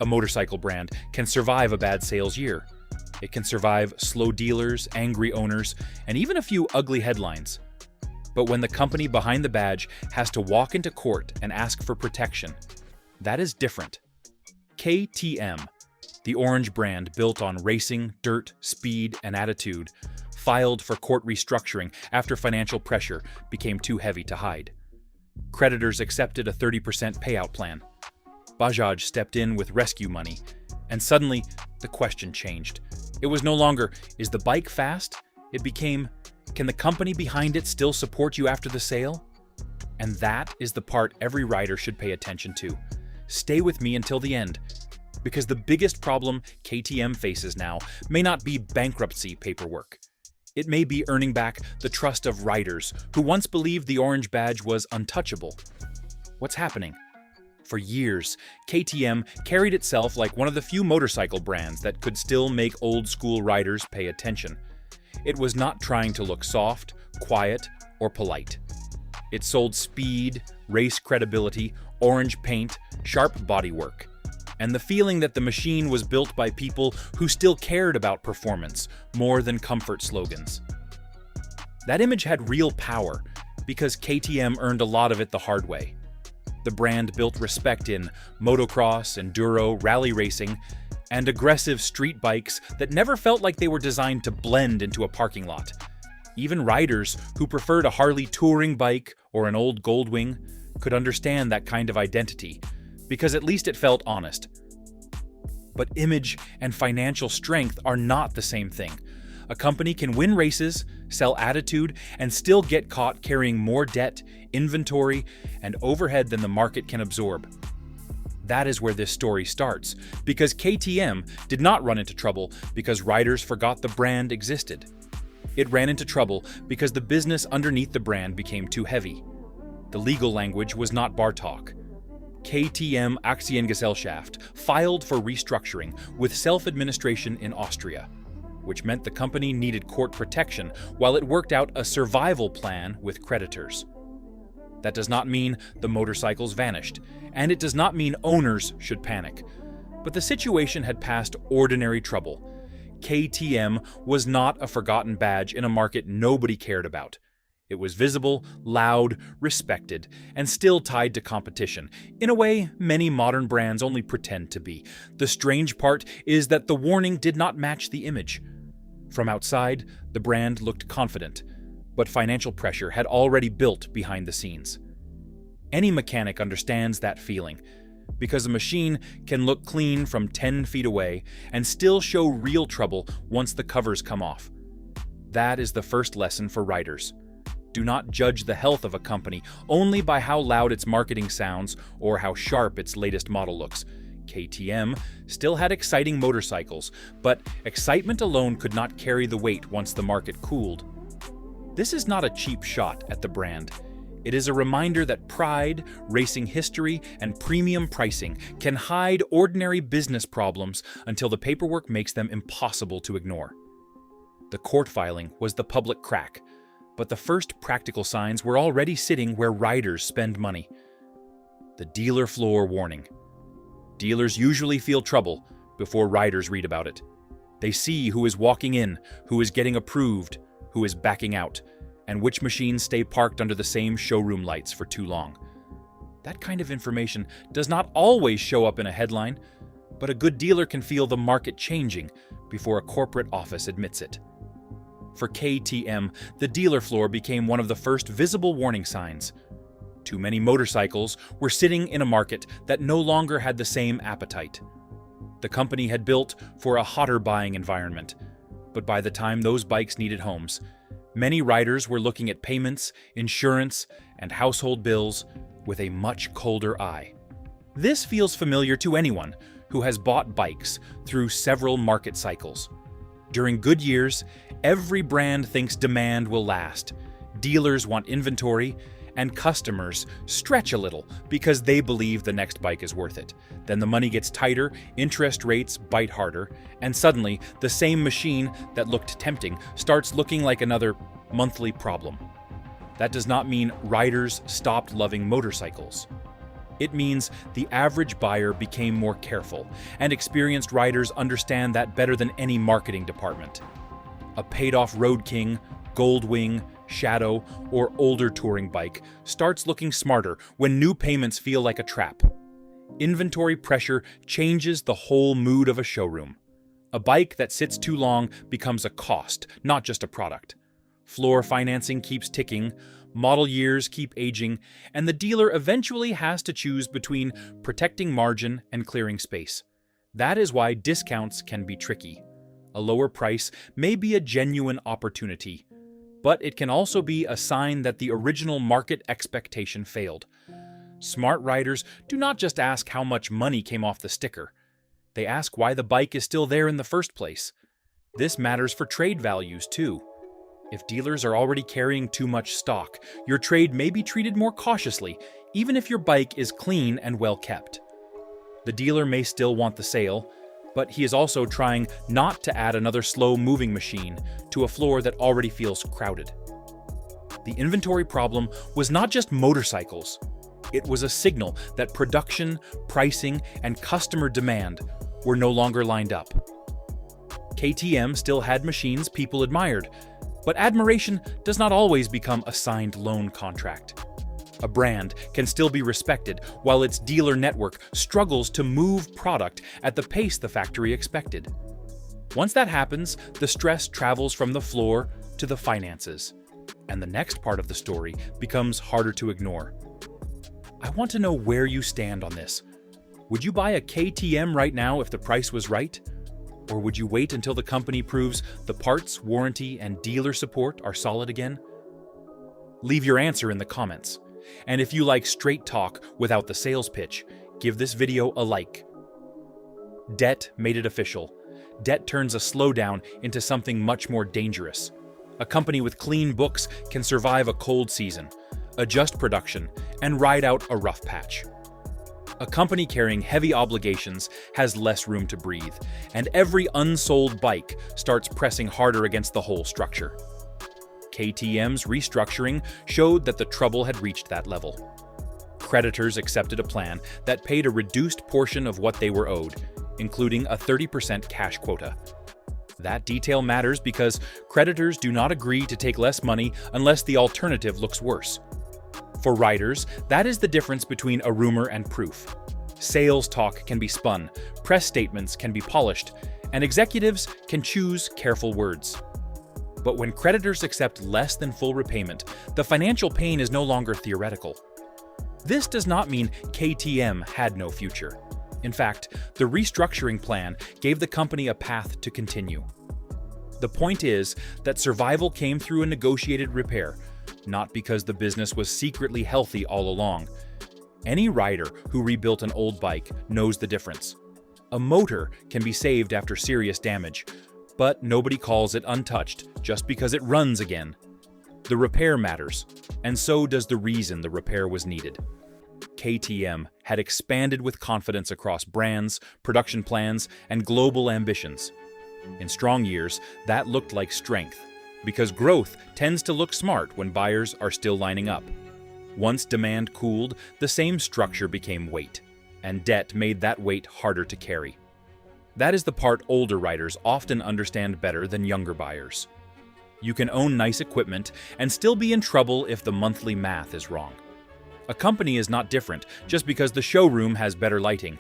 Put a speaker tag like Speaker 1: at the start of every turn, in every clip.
Speaker 1: a motorcycle brand can survive a bad sales year. It can survive slow dealers, angry owners, and even a few ugly headlines. But when the company behind the badge has to walk into court and ask for protection, that is different. KTM, the orange brand built on racing, dirt, speed, and attitude, filed for court restructuring after financial pressure became too heavy to hide. Creditors accepted a 30% payout plan. Bajaj stepped in with rescue money, and suddenly the question changed. It was no longer, is the bike fast? It became, can the company behind it still support you after the sale? And that is the part every rider should pay attention to. Stay with me until the end, because the biggest problem KTM faces now may not be bankruptcy paperwork. It may be earning back the trust of riders who once believed the orange badge was untouchable. What's happening? For years, KTM carried itself like one of the few motorcycle brands that could still make old-school riders pay attention. It was not trying to look soft, quiet, or polite. It sold speed, race credibility, orange paint, sharp bodywork, and the feeling that the machine was built by people who still cared about performance more than comfort slogans. That image had real power because KTM earned a lot of it the hard way. The brand built respect in motocross, enduro, rally racing, and aggressive street bikes that never felt like they were designed to blend into a parking lot. Even riders who preferred a Harley touring bike or an old Goldwing could understand that kind of identity, because at least it felt honest. But image and financial strength are not the same thing. A company can win races, sell attitude, and still get caught carrying more debt, inventory, and overhead than the market can absorb. That is where this story starts, because KTM did not run into trouble because riders forgot the brand existed. It ran into trouble because the business underneath the brand became too heavy. The legal language was not bar talk. KTM Aktiengesellschaft filed for restructuring with self-administration in Austria, which meant the company needed court protection while it worked out a survival plan with creditors. That does not mean the motorcycles vanished, and it does not mean owners should panic. But the situation had passed ordinary trouble. KTM was not a forgotten badge in a market nobody cared about. It was visible, loud, respected, and still tied to competition, in a way many modern brands only pretend to be. The strange part is that the warning did not match the image. From outside, the brand looked confident, but financial pressure had already built behind the scenes. Any mechanic understands that feeling, because a machine can look clean from 10 feet away and still show real trouble once the covers come off. That is the first lesson for riders. Do not judge the health of a company only by how loud its marketing sounds or how sharp its latest model looks. KTM still had exciting motorcycles, but excitement alone could not carry the weight once the market cooled. This is not a cheap shot at the brand. It is a reminder that pride, racing history, and premium pricing can hide ordinary business problems until the paperwork makes them impossible to ignore. The court filing was the public crack, but the first practical signs were already sitting where riders spend money. The dealer floor warning. Dealers usually feel trouble before riders read about it. They see who is walking in, who is getting approved, who is backing out, and which machines stay parked under the same showroom lights for too long. That kind of information does not always show up in a headline, but a good dealer can feel the market changing before a corporate office admits it. For KTM, the dealer floor became one of the first visible warning signs. Too many motorcycles were sitting in a market that no longer had the same appetite. The company had built for a hotter buying environment, but by the time those bikes needed homes, many riders were looking at payments, insurance, and household bills with a much colder eye. This feels familiar to anyone who has bought bikes through several market cycles. During good years, every brand thinks demand will last. Dealers want inventory, and customers stretch a little because they believe the next bike is worth it. Then the money gets tighter, interest rates bite harder, and suddenly the same machine that looked tempting starts looking like another monthly problem. That does not mean riders stopped loving motorcycles. It means the average buyer became more careful, and experienced riders understand that better than any marketing department. A paid-off Road King, Goldwing, Shadow, or older touring bike starts looking smarter when new payments feel like a trap. Inventory pressure changes the whole mood of a showroom. A bike that sits too long becomes a cost, not just a product. Floor financing keeps ticking, model years keep aging, and the dealer eventually has to choose between protecting margin and clearing space. That is why discounts can be tricky. A lower price may be a genuine opportunity, but it can also be a sign that the original market expectation failed. Smart riders do not just ask how much money came off the sticker. They ask why the bike is still there in the first place. This matters for trade values too. If dealers are already carrying too much stock, your trade may be treated more cautiously, even if your bike is clean and well kept. The dealer may still want the sale, but he is also trying not to add another slow-moving machine to a floor that already feels crowded. The inventory problem was not just motorcycles. It was a signal that production, pricing, and customer demand were no longer lined up. KTM still had machines people admired, but admiration does not always become a signed loan contract. A brand can still be respected while its dealer network struggles to move product at the pace the factory expected. Once that happens, the stress travels from the floor to the finances, and the next part of the story becomes harder to ignore. I want to know where you stand on this. Would you buy a KTM right now if the price was right? Or would you wait until the company proves the parts, warranty, and dealer support are solid again? Leave your answer in the comments. And if you like straight talk without the sales pitch, give this video a like. Debt made it official. Debt turns a slowdown into something much more dangerous. A company with clean books can survive a cold season, adjust production, and ride out a rough patch. A company carrying heavy obligations has less room to breathe, and every unsold bike starts pressing harder against the whole structure. KTM's restructuring showed that the trouble had reached that level. Creditors accepted a plan that paid a reduced portion of what they were owed, including a 30% cash quota. That detail matters because creditors do not agree to take less money unless the alternative looks worse. For riders, that is the difference between a rumor and proof. Sales talk can be spun, press statements can be polished, and executives can choose careful words. But when creditors accept less than full repayment, the financial pain is no longer theoretical. This does not mean KTM had no future. In fact, the restructuring plan gave the company a path to continue. The point is that survival came through a negotiated repair, not because the business was secretly healthy all along. Any rider who rebuilt an old bike knows the difference. A motor can be saved after serious damage, but nobody calls it untouched just because it runs again. The repair matters, and so does the reason the repair was needed. KTM had expanded with confidence across brands, production plans, and global ambitions. In strong years, that looked like strength, because growth tends to look smart when buyers are still lining up. Once demand cooled, the same structure became weight, and debt made that weight harder to carry. That is the part older riders often understand better than younger buyers. You can own nice equipment and still be in trouble if the monthly math is wrong. A company is not different just because the showroom has better lighting.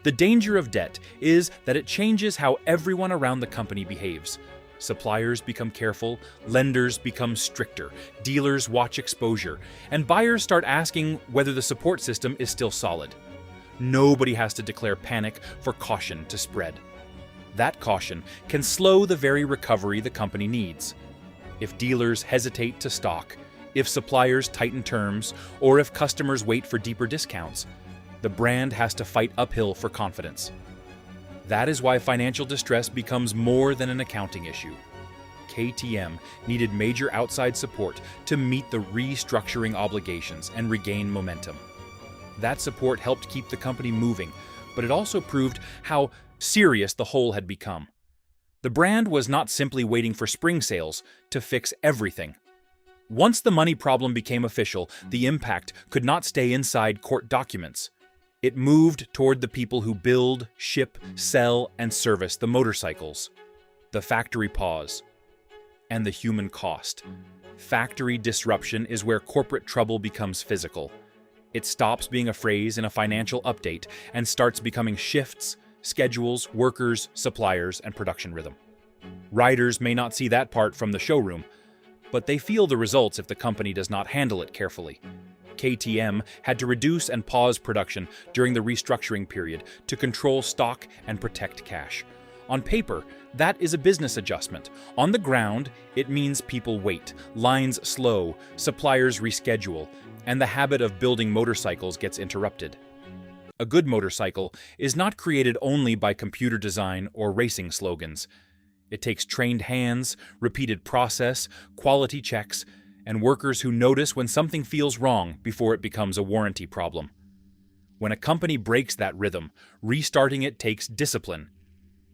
Speaker 1: The danger of debt is that it changes how everyone around the company behaves. Suppliers become careful, lenders become stricter, dealers watch exposure, and buyers start asking whether the support system is still solid. Nobody has to declare panic for caution to spread. That caution can slow the very recovery the company needs. If dealers hesitate to stock, if suppliers tighten terms, or if customers wait for deeper discounts, the brand has to fight uphill for confidence. That is why financial distress becomes more than an accounting issue. KTM needed major outside support to meet the restructuring obligations and regain momentum. That support helped keep the company moving, but it also proved how serious the hole had become. The brand was not simply waiting for spring sales to fix everything. Once the money problem became official, the impact could not stay inside court documents. It moved toward the people who build, ship, sell, and service the motorcycles. The factory pause. And the human cost. Factory disruption is where corporate trouble becomes physical. It stops being a phrase in a financial update and starts becoming shifts, schedules, workers, suppliers, and production rhythm. Riders may not see that part from the showroom, but they feel the results if the company does not handle it carefully. KTM had to reduce and pause production during the restructuring period to control stock and protect cash. On paper, that is a business adjustment. On the ground, it means people wait, lines slow, suppliers reschedule, and the habit of building motorcycles gets interrupted. A good motorcycle is not created only by computer design or racing slogans. It takes trained hands, repeated process, quality checks, and workers who notice when something feels wrong before it becomes a warranty problem. When a company breaks that rhythm, restarting it takes discipline.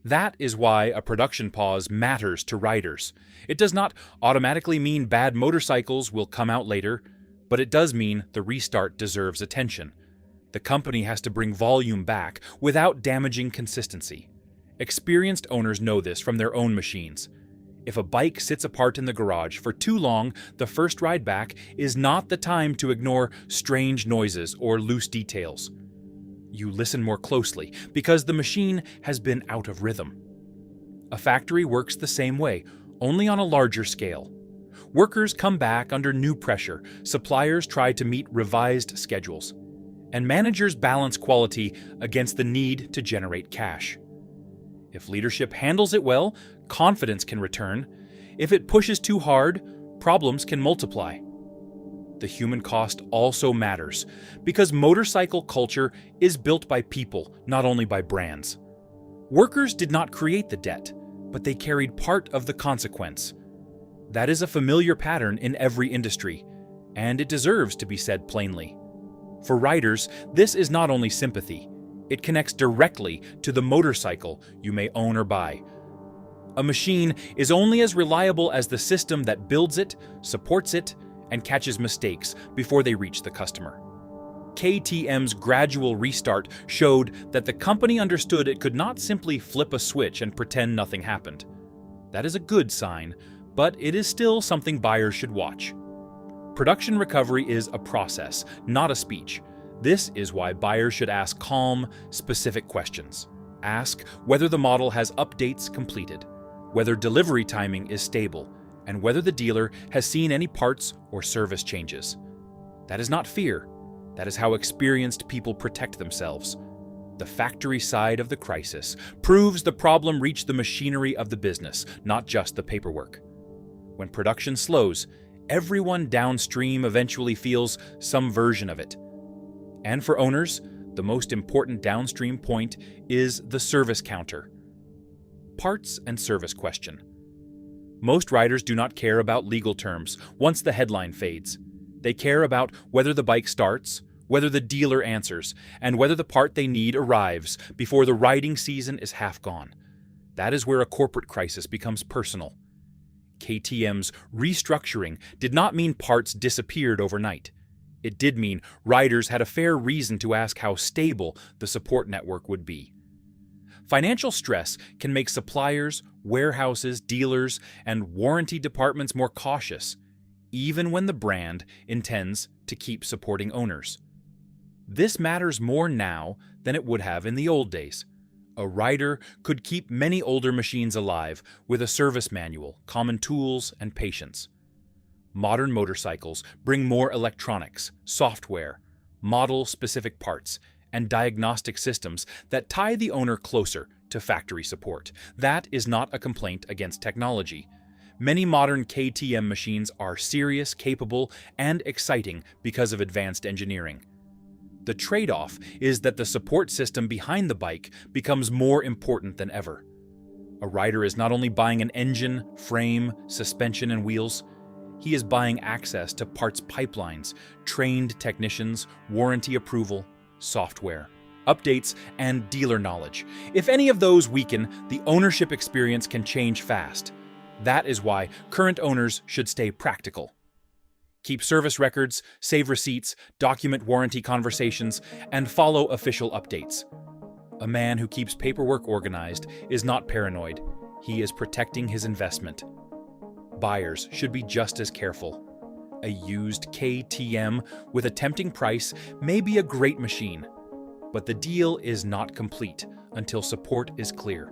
Speaker 1: That is why a production pause matters to riders. It does not automatically mean bad motorcycles will come out later, but it does mean the restart deserves attention. The company has to bring volume back without damaging consistency. Experienced owners know this from their own machines. If a bike sits apart in the garage for too long, the first ride back is not the time to ignore strange noises or loose details. You listen more closely because the machine has been out of rhythm. A factory works the same way, only on a larger scale. Workers come back under new pressure, suppliers try to meet revised schedules, and managers balance quality against the need to generate cash. If leadership handles it well, confidence can return. If it pushes too hard, problems can multiply. The human cost also matters, because motorcycle culture is built by people, not only by brands. Workers did not create the debt, but they carried part of the consequence. That is a familiar pattern in every industry, and it deserves to be said plainly. For riders, this is not only sympathy, it connects directly to the motorcycle you may own or buy. A machine is only as reliable as the system that builds it, supports it, and catches mistakes before they reach the customer. KTM's gradual restart showed that the company understood it could not simply flip a switch and pretend nothing happened. That is a good sign, but it is still something buyers should watch. Production recovery is a process, not a speech. This is why buyers should ask calm, specific questions. Ask whether the model has updates completed, whether delivery timing is stable, and whether the dealer has seen any parts or service changes. That is not fear. That is how experienced people protect themselves. The factory side of the crisis proves the problem reached the machinery of the business, not just the paperwork. When production slows, everyone downstream eventually feels some version of it. And for owners, the most important downstream point is the service counter. Parts and service question. Most riders do not care about legal terms once the headline fades. They care about whether the bike starts, whether the dealer answers, and whether the part they need arrives before the riding season is half gone. That is where a corporate crisis becomes personal. KTM's restructuring did not mean parts disappeared overnight. It did mean riders had a fair reason to ask how stable the support network would be. Financial stress can make suppliers, warehouses, dealers, and warranty departments more cautious, even when the brand intends to keep supporting owners. This matters more now than it would have in the old days. A rider could keep many older machines alive with a service manual, common tools, and patience. Modern motorcycles bring more electronics, software, model-specific parts, and diagnostic systems that tie the owner closer to factory support. That is not a complaint against technology. Many modern KTM machines are serious, capable, and exciting because of advanced engineering. The trade-off is that the support system behind the bike becomes more important than ever. A rider is not only buying an engine, frame, suspension, and wheels, he is buying access to parts pipelines, trained technicians, warranty approval, software, updates, and dealer knowledge. If any of those weaken, the ownership experience can change fast. That is why current owners should stay practical. Keep service records, save receipts, document warranty conversations, and follow official updates. A man who keeps paperwork organized is not paranoid. He is protecting his investment. Buyers should be just as careful. A used KTM with a tempting price may be a great machine, but the deal is not complete until support is clear.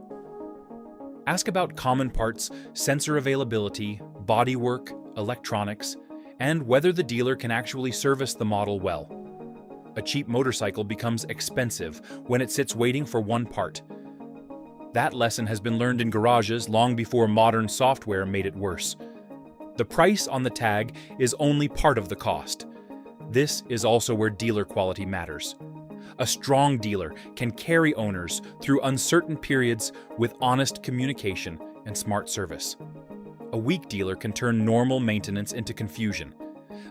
Speaker 1: Ask about common parts, sensor availability, bodywork, electronics, and whether the dealer can actually service the model well. A cheap motorcycle becomes expensive when it sits waiting for one part. That lesson has been learned in garages long before modern software made it worse. The price on the tag is only part of the cost. This is also where dealer quality matters. A strong dealer can carry owners through uncertain periods with honest communication and smart service. A weak dealer can turn normal maintenance into confusion,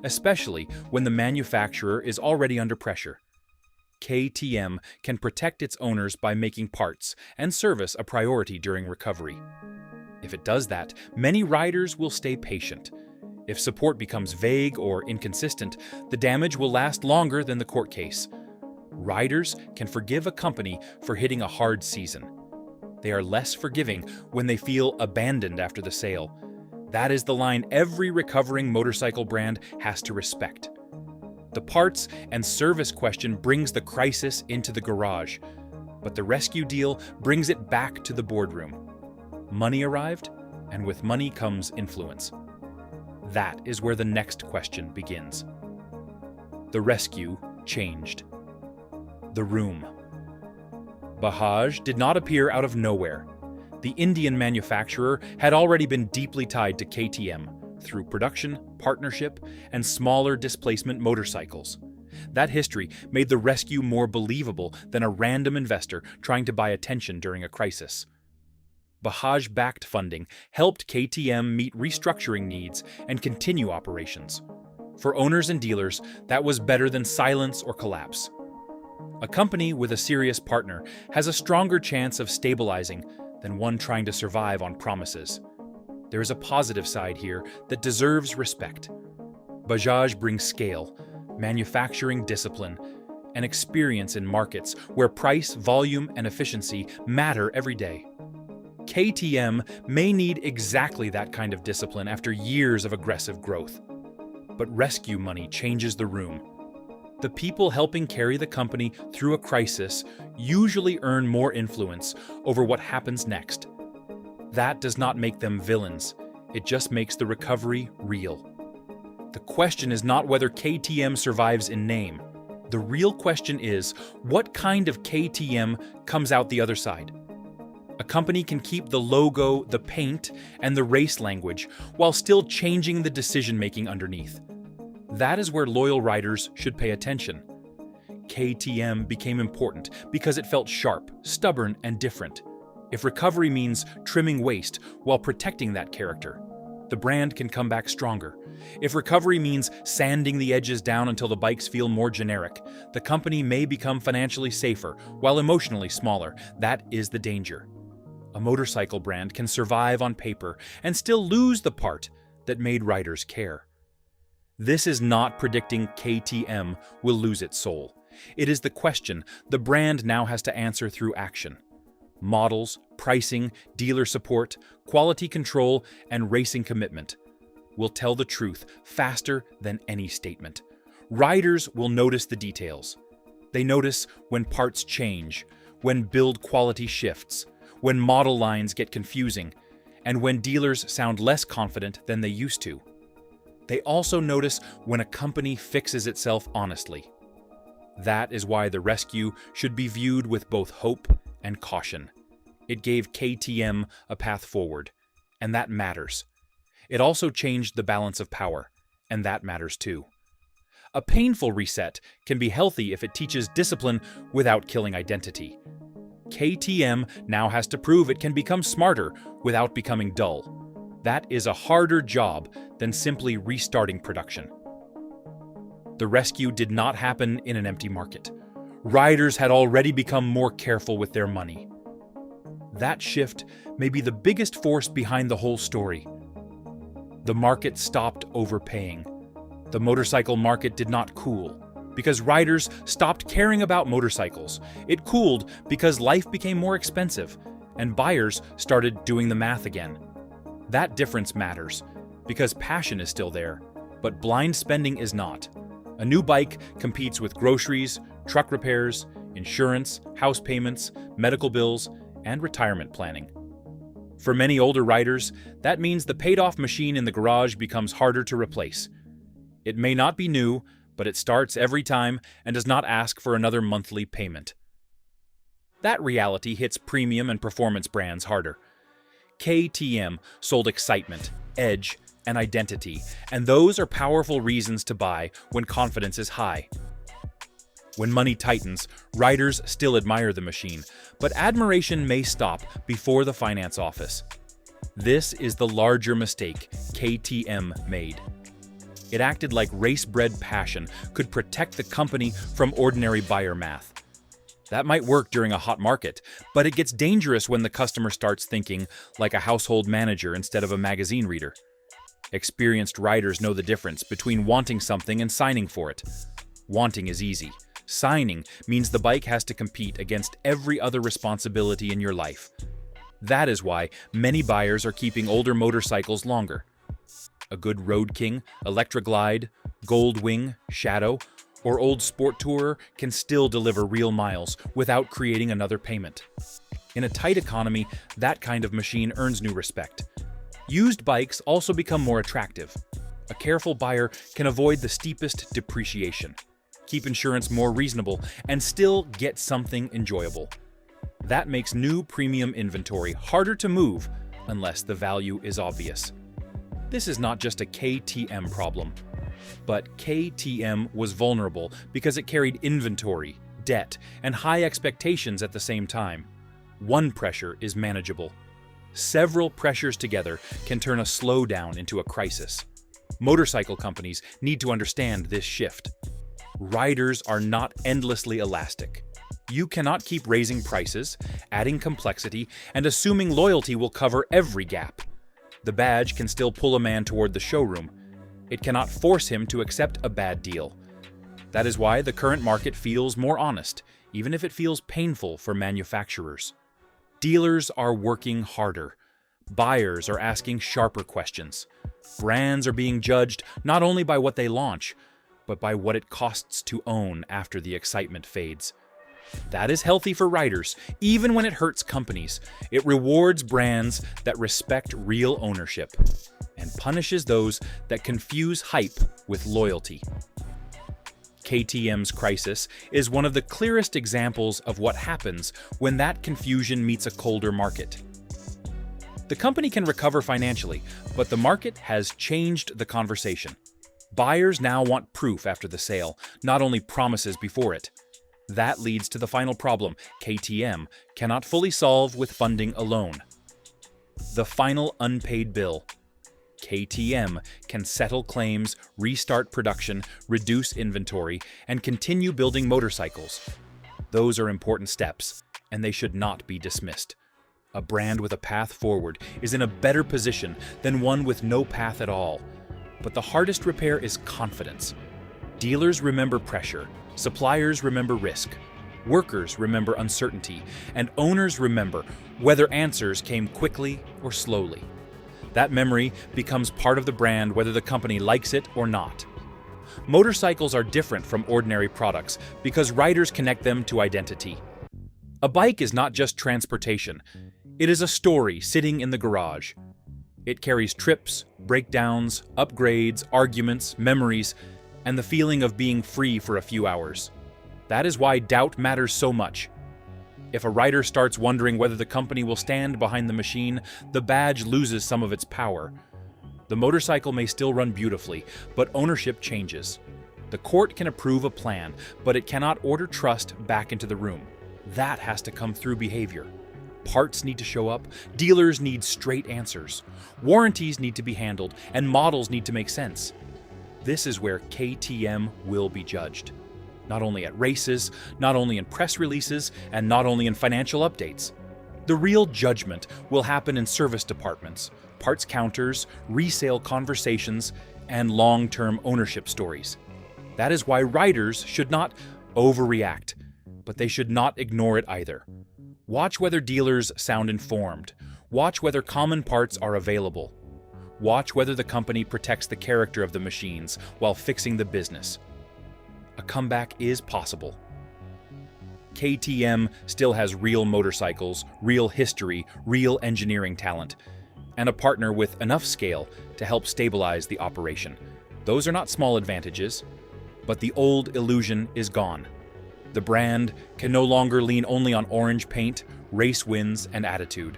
Speaker 1: especially when the manufacturer is already under pressure. KTM can protect its owners by making parts and service a priority during recovery. If it does that, many riders will stay patient. If support becomes vague or inconsistent, the damage will last longer than the court case. Riders can forgive a company for hitting a hard season. They are less forgiving when they feel abandoned after the sale. That is the line every recovering motorcycle brand has to respect. The parts and service question brings the crisis into the garage, but the rescue deal brings it back to the boardroom. Money arrived, and with money comes influence. That is where the next question begins. The rescue changed. The room. Bajaj did not appear out of nowhere. The Indian manufacturer had already been deeply tied to KTM through production, partnership, and smaller displacement motorcycles. That history made the rescue more believable than a random investor trying to buy attention during a crisis. Bajaj-backed funding helped KTM meet restructuring needs and continue operations. For owners and dealers, that was better than silence or collapse. A company with a serious partner has a stronger chance of stabilizing than one trying to survive on promises. There is a positive side here that deserves respect. Bajaj brings scale, manufacturing discipline, and experience in markets where price, volume, and efficiency matter every day. KTM may need exactly that kind of discipline after years of aggressive growth. But rescue money changes the room. The people helping carry the company through a crisis usually earn more influence over what happens next. That does not make them villains. It just makes the recovery real. The question is not whether KTM survives in name. The real question is, what kind of KTM comes out the other side? A company can keep the logo, the paint, and the race language while still changing the decision-making underneath. That is where loyal riders should pay attention. KTM became important because it felt sharp, stubborn, and different. If recovery means trimming waste while protecting that character, the brand can come back stronger. If recovery means sanding the edges down until the bikes feel more generic, the company may become financially safer while emotionally smaller. That is the danger. A motorcycle brand can survive on paper and still lose the part that made riders care. This is not predicting KTM will lose its soul. It is the question the brand now has to answer through action. Models, pricing, dealer support, quality control, and racing commitment will tell the truth faster than any statement. Riders will notice the details. They notice when parts change, when build quality shifts, when model lines get confusing, and when dealers sound less confident than they used to. They also notice when a company fixes itself honestly. That is why the rescue should be viewed with both hope and caution. It gave KTM a path forward, and that matters. It also changed the balance of power, and that matters too. A painful reset can be healthy if it teaches discipline without killing identity. KTM now has to prove it can become smarter without becoming dull. That is a harder job than simply restarting production. The rescue did not happen in an empty market. Riders had already become more careful with their money. That shift may be the biggest force behind the whole story. The market stopped overpaying. The motorcycle market did not cool because riders stopped caring about motorcycles. It cooled because life became more expensive and buyers started doing the math again. That difference matters because passion is still there, but blind spending is not. A new bike competes with groceries, truck repairs, insurance, house payments, medical bills, and retirement planning. For many older riders, that means the paid-off machine in the garage becomes harder to replace. It may not be new, but it starts every time and does not ask for another monthly payment. That reality hits premium and performance brands harder. KTM sold excitement, edge, and identity, and those are powerful reasons to buy when confidence is high. When money tightens, riders still admire the machine, but admiration may stop before the finance office. This is the larger mistake KTM made. It acted like race-bred passion could protect the company from ordinary buyer math. That might work during a hot market, but it gets dangerous when the customer starts thinking like a household manager instead of a magazine reader. Experienced riders know the difference between wanting something and signing for it. Wanting is easy. Signing means the bike has to compete against every other responsibility in your life. That is why many buyers are keeping older motorcycles longer. A good Road King, Electra Glide, Gold Wing, Shadow, or old Sport Tourer can still deliver real miles without creating another payment. In a tight economy, that kind of machine earns new respect. Used bikes also become more attractive. A careful buyer can avoid the steepest depreciation, keep insurance more reasonable, and still get something enjoyable. That makes new premium inventory harder to move unless the value is obvious. This is not just a KTM problem, but KTM was vulnerable because it carried inventory, debt, and high expectations at the same time. One pressure is manageable. Several pressures together can turn a slowdown into a crisis. Motorcycle companies need to understand this shift. Riders are not endlessly elastic. You cannot keep raising prices, adding complexity, and assuming loyalty will cover every gap. The badge can still pull a man toward the showroom. It cannot force him to accept a bad deal. That is why the current market feels more honest, even if it feels painful for manufacturers. Dealers are working harder. Buyers are asking sharper questions. Brands are being judged not only by what they launch, but by what it costs to own after the excitement fades. That is healthy for riders, even when it hurts companies. It rewards brands that respect real ownership and punishes those that confuse hype with loyalty. KTM's crisis is one of the clearest examples of what happens when that confusion meets a colder market. The company can recover financially, but the market has changed the conversation. Buyers now want proof after the sale, not only promises before it. That leads to the final problem KTM cannot fully solve with funding alone. The final unpaid bill. KTM can settle claims, restart production, reduce inventory, and continue building motorcycles. Those are important steps, and they should not be dismissed. A brand with a path forward is in a better position than one with no path at all. But the hardest repair is confidence. Dealers remember pressure, suppliers remember risk, workers remember uncertainty, and owners remember whether answers came quickly or slowly. That memory becomes part of the brand whether the company likes it or not. Motorcycles are different from ordinary products because riders connect them to identity. A bike is not just transportation. It is a story sitting in the garage. It carries trips, breakdowns, upgrades, arguments, memories, and the feeling of being free for a few hours. That is why doubt matters so much. If a rider starts wondering whether the company will stand behind the machine, the badge loses some of its power. The motorcycle may still run beautifully, but ownership changes. The court can approve a plan, but it cannot order trust back into the room. That has to come through behavior. Parts need to show up, dealers need straight answers, warranties need to be handled, and models need to make sense. This is where KTM will be judged. Not only at races, not only in press releases, and not only in financial updates. The real judgment will happen in service departments, parts counters, resale conversations, and long-term ownership stories. That is why riders should not overreact, but they should not ignore it either. Watch whether dealers sound informed. Watch whether common parts are available. Watch whether the company protects the character of the machines while fixing the business. A comeback is possible. KTM still has real motorcycles, real history, real engineering talent, and a partner with enough scale to help stabilize the operation. Those are not small advantages, but the old illusion is gone. The brand can no longer lean only on orange paint, race wins, and attitude.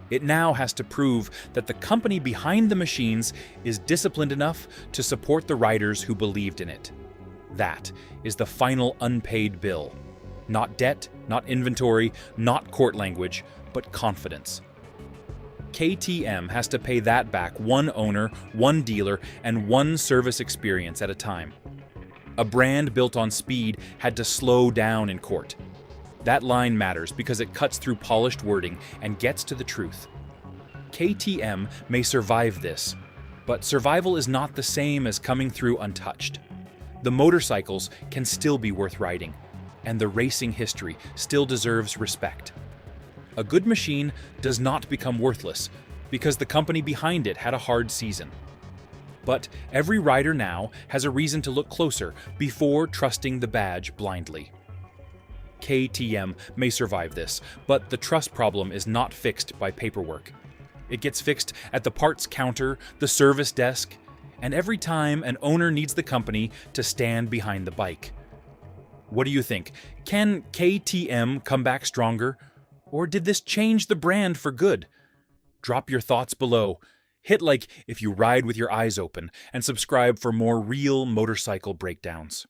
Speaker 1: It now has to prove that the company behind the machines is disciplined enough to support the riders who believed in it. That is the final unpaid bill. Not debt, not inventory, not court language, but confidence. KTM has to pay that back one owner, one dealer, and one service experience at a time. A brand built on speed had to slow down in court. That line matters because it cuts through polished wording and gets to the truth. KTM may survive this, but survival is not the same as coming through untouched. The motorcycles can still be worth riding, and the racing history still deserves respect. A good machine does not become worthless because the company behind it had a hard season. But every rider now has a reason to look closer before trusting the badge blindly. KTM may survive this, but the trust problem is not fixed by paperwork. It gets fixed at the parts counter, the service desk, and every time an owner needs the company to stand behind the bike. What do you think? Can KTM come back stronger? Or did this change the brand for good? Drop your thoughts below. Hit like if you ride with your eyes open, and subscribe for more real motorcycle breakdowns.